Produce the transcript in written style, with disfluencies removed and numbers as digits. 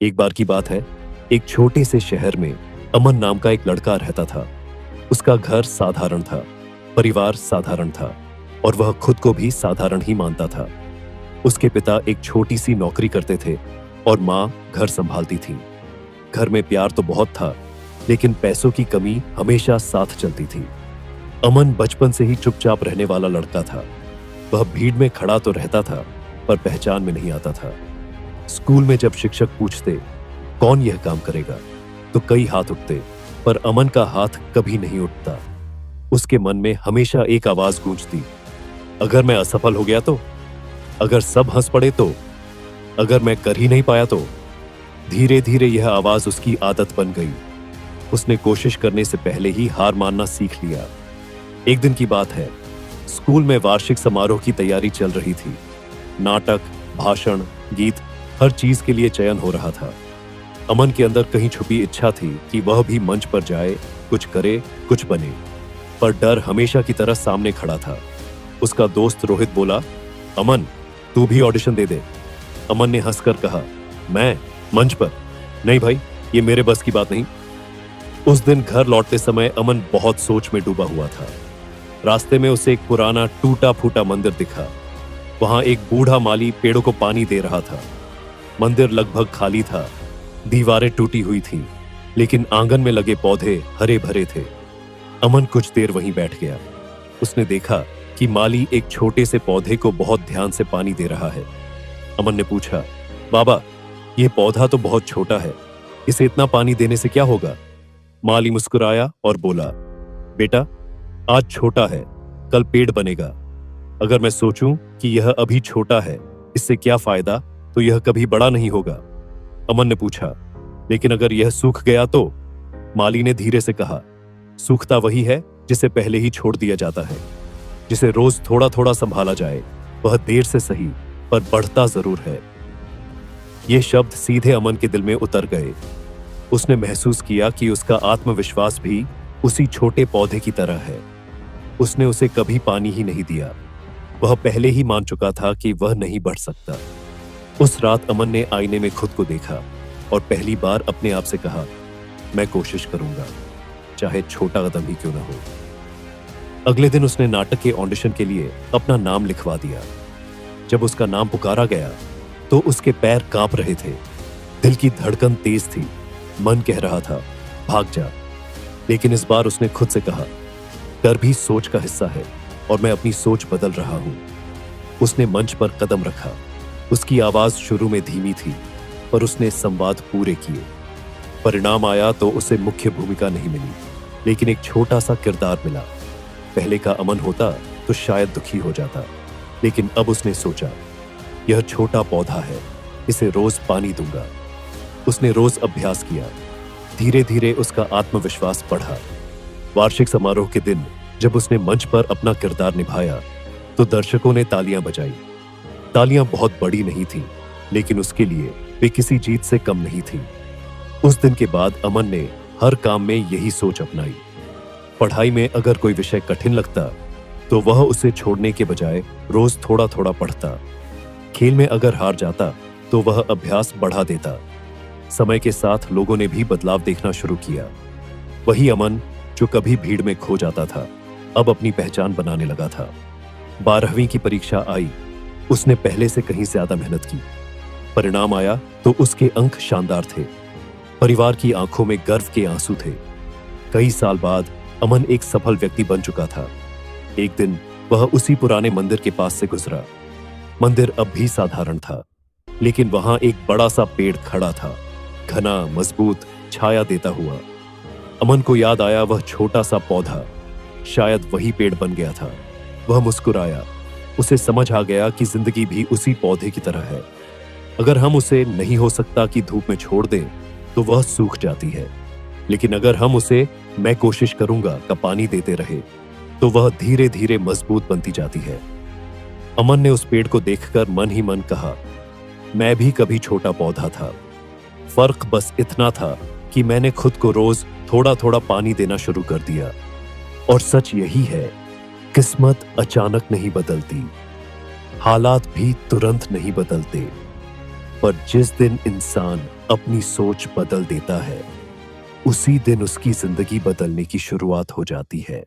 एक बार की बात है, एक छोटे से शहर में अमन नाम का एक लड़का रहता था। उसका घर साधारण था, परिवार साधारण था और वह खुद को भी साधारण ही मानता था। उसके पिता एक छोटी सी नौकरी करते थे और माँ घर संभालती थी। घर में प्यार तो बहुत था, लेकिन पैसों की कमी हमेशा साथ चलती थी। अमन बचपन से ही चुपचाप रहने वाला लड़का था। वह भीड़ में खड़ा तो रहता था, पर पहचान में नहीं आता था। स्कूल में जब शिक्षक पूछते, कौन यह काम करेगा, तो कई हाथ उठते, पर अमन का हाथ कभी नहीं उठता। उसके मन में हमेशा एक आवाज गूंजती, अगर मैं असफल हो गया तो, अगर सब हंस पड़े तो, अगर मैं कर ही नहीं पाया तो। धीरे धीरे यह आवाज उसकी आदत बन गई। उसने कोशिश करने से पहले ही हार मानना सीख लिया। एक दिन की बात है, स्कूल में वार्षिक समारोह की तैयारी चल रही थी। नाटक, भाषण, गीत, हर चीज के लिए चयन हो रहा था। अमन के अंदर कहीं छुपी इच्छा थी कि वह भी मंच पर जाए, कुछ करे, कुछ बने, पर डर हमेशा की तरह सामने खड़ा था। उसका दोस्त रोहित बोला, अमन, तू भी ऑडिशन दे दे। अमन ने हंसकर कहा, मैं मंच पर? नहीं भाई, ये मेरे बस की बात नहीं। उस दिन घर लौटते समय अमन बहुत सोच में डूबा हुआ था। रास्ते में उसे एक पुराना टूटा फूटा मंदिर दिखा। वहां एक बूढ़ा माली पेड़ों को पानी दे रहा था। मंदिर लगभग खाली था, दीवारें टूटी हुई थीं, लेकिन आंगन में लगे पौधे हरे भरे थे। अमन कुछ देर वहीं बैठ गया। उसने देखा कि माली एक छोटे से पौधे को बहुत ध्यान से पानी दे रहा है। अमन ने पूछा, बाबा, यह पौधा तो बहुत छोटा है, इसे इतना पानी देने से क्या होगा? माली मुस्कुराया और बोला, बेटा, आज छोटा है, कल पेड़ बनेगा। अगर मैं सोचूं कि यह अभी छोटा है, इससे क्या फायदा, तो यह कभी बड़ा नहीं होगा। अमन ने पूछा, लेकिन अगर यह सूख गया तो? माली ने धीरे से कहा, सूखता वही है जिसे पहले ही छोड़ दिया जाता है। जिसे रोज थोड़ा थोड़ा संभाला जाए, वह देर से सही पर बढ़ता जरूर है। ये शब्द सीधे अमन के दिल में उतर गए। उसने महसूस किया कि उसका आत्मविश्वास भी उसी छोटे पौधे की तरह है। उसने उसे कभी पानी ही नहीं दिया। वह पहले ही मान चुका था कि वह नहीं बढ़ सकता। उस रात अमन ने आईने में खुद को देखा और पहली बार अपने आप से कहा, मैं कोशिश करूंगा, चाहे छोटा कदम ही क्यों न हो। अगले दिन उसने नाटक के ऑडिशन के लिए अपना नाम लिखवा दिया। जब उसका नाम पुकारा गया तो उसके पैर कांप रहे थे, दिल की धड़कन तेज थी, मन कह रहा था, भाग जा। लेकिन इस बार उसने खुद से कहा, डर भी सोच का हिस्सा है और मैं अपनी सोच बदल रहा हूं। उसने मंच पर कदम रखा। उसकी आवाज शुरू में धीमी थी, पर उसने संवाद पूरे किए। परिणाम आया तो उसे मुख्य भूमिका नहीं मिली, लेकिन एक छोटा सा किरदार मिला। पहले का अमन होता तो शायद दुखी हो जाता, लेकिन अब उसने सोचा, यह छोटा पौधा है, इसे रोज पानी दूंगा। उसने रोज अभ्यास किया। धीरे धीरे उसका आत्मविश्वास बढ़ा। वार्षिक समारोह के दिन जब उसने मंच पर अपना किरदार निभाया, तो दर्शकों ने तालियां बजाई। तालियां बहुत बड़ी नहीं थीं, लेकिन उसके लिए वे किसी जीत से कम नहीं थीं। उस दिन के बाद अमन ने हर काम में यही सोच अपनाई। पढ़ाई में अगर कोई विषय कठिन लगता, तो वह उसे छोड़ने के बजाय रोज थोड़ा थोड़ा पढ़ता। खेल में अगर हार जाता, तो वह अभ्यास बढ़ा देता। समय के साथ लोगों ने भी बदलाव देखना शुरू किया। वही अमन जो कभी भीड़ में खो जाता था, अब अपनी पहचान बनाने लगा था। 12वीं की परीक्षा आई। उसने पहले से कहीं ज्यादा मेहनत की। परिणाम आया तो उसके अंक शानदार थे। परिवार की आंखों में गर्व के आंसू थे। कई साल बाद अमन एक सफल व्यक्ति बन चुका था। एक दिन वह उसी पुराने मंदिर के पास से गुजरा। मंदिर अब भी साधारण था, लेकिन वहां एक बड़ा सा पेड़ खड़ा था, घना, मजबूत, छाया देता हुआ। अमन को याद आया वह छोटा सा पौधा, शायद वही पेड़ बन गया था। वह मुस्कुराया। उसे समझ आ गया कि जिंदगी भी उसी पौधे की तरह है। अगर हम उसे नहीं हो सकता कि धूप में छोड़ दें, तो वह सूख जाती है, लेकिन अगर हम उसे मैं कोशिश करूंगा का पानी देते रहे, तो वह धीरे धीरे मजबूत बनती जाती है। अमन ने उस पेड़ को देखकर मन ही मन कहा, मैं भी कभी छोटा पौधा था। फर्क बस इतना था कि मैंने खुद को रोज थोड़ा थोड़ा पानी देना शुरू कर दिया। और सच यही है, किस्मत अचानक नहीं बदलती, हालात भी तुरंत नहीं बदलते, पर जिस दिन इंसान अपनी सोच बदल देता है, उसी दिन उसकी जिंदगी बदलने की शुरुआत हो जाती है।